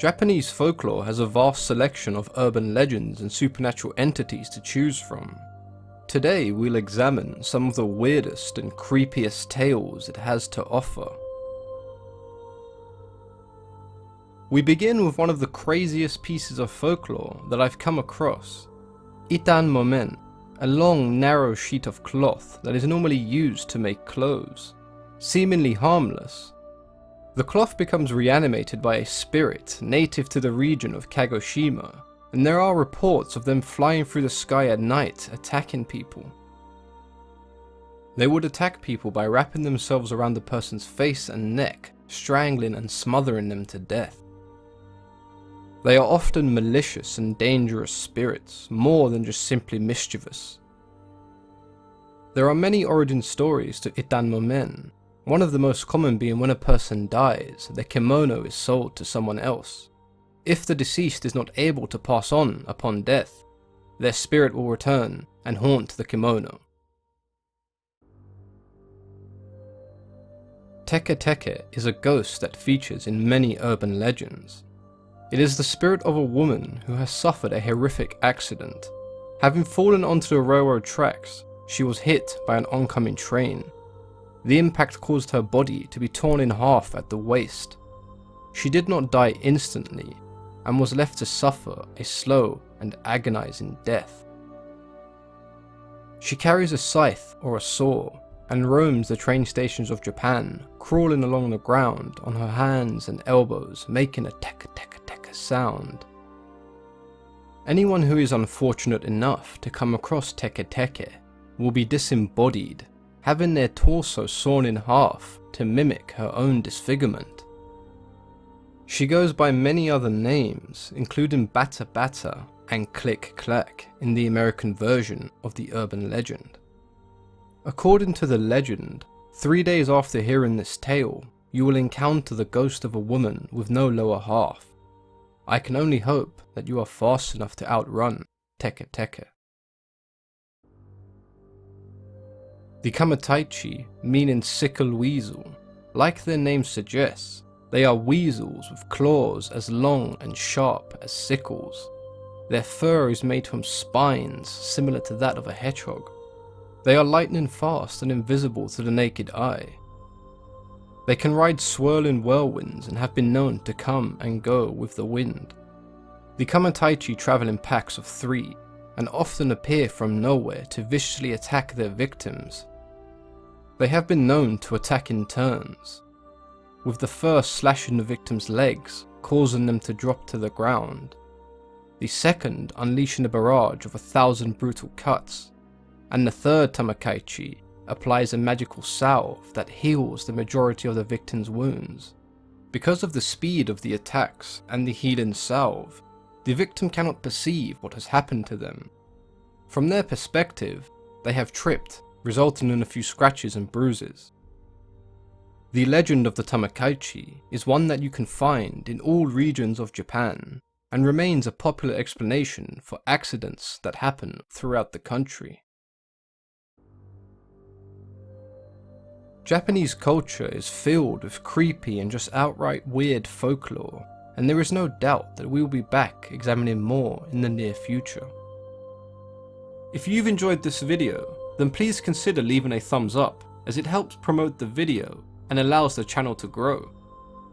Japanese folklore has a vast selection of urban legends and supernatural entities to choose from. Today we'll examine some of the weirdest and creepiest tales it has to offer. We begin with one of the craziest pieces of folklore that I've come across. Ittan Momen, a long narrow sheet of cloth that is normally used to make clothes. Seemingly harmless, the cloth becomes reanimated by a spirit native to the region of Kagoshima, and there are reports of them flying through the sky at night attacking people. They would attack people by wrapping themselves around the person's face and neck, strangling and smothering them to death. They are often malicious and dangerous spirits, more than just simply mischievous. There are many origin stories to Ittan Momen, one of the most common being when a person dies, their kimono is sold to someone else. If the deceased is not able to pass on upon death, their spirit will return and haunt the kimono. Teke Teke is a ghost that features in many urban legends. It is the spirit of a woman who has suffered a horrific accident. Having fallen onto the railroad tracks, she was hit by an oncoming train. The impact caused her body to be torn in half at the waist. She did not die instantly, and was left to suffer a slow and agonizing death. She carries a scythe or a saw, and roams the train stations of Japan, crawling along the ground on her hands and elbows, making a teka teka teka sound. Anyone who is unfortunate enough to come across Teke Teke will be disembodied, having their torso sawn in half to mimic her own disfigurement. She goes by many other names, including Bata Bata and Click Clack in the American version of the urban legend. According to the legend, 3 days after hearing this tale, you will encounter the ghost of a woman with no lower half. I can only hope that you are fast enough to outrun Teke Teke. The Kamaitachi, meaning sickle weasel. Like their name suggests, they are weasels with claws as long and sharp as sickles. Their fur is made from spines similar to that of a hedgehog. They are lightning fast and invisible to the naked eye. They can ride swirling whirlwinds and have been known to come and go with the wind. The Kamaitachi travel in packs of 3 and often appear from nowhere to viciously attack their victims. They have been known to attack in turns, with the first slashing the victim's legs, causing them to drop to the ground, the second unleashing a barrage of 1,000 brutal cuts, and the third Tamakaichi applies a magical salve that heals the majority of the victim's wounds. Because of the speed of the attacks and the healing salve, the victim cannot perceive what has happened to them. From their perspective, they have tripped, resulting in a few scratches and bruises. The legend of the Tamakaichi is one that you can find in all regions of Japan, and remains a popular explanation for accidents that happen throughout the country. Japanese culture is filled with creepy and just outright weird folklore, and there is no doubt that we will be back examining more in the near future. If you've enjoyed this video, then please consider leaving a thumbs up, as it helps promote the video and allows the channel to grow.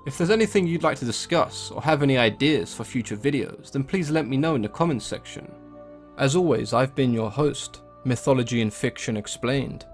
If there's anything you'd like to discuss or have any ideas for future videos, then please let me know in the comments section. As always, I've been your host, Mythology and Fiction Explained.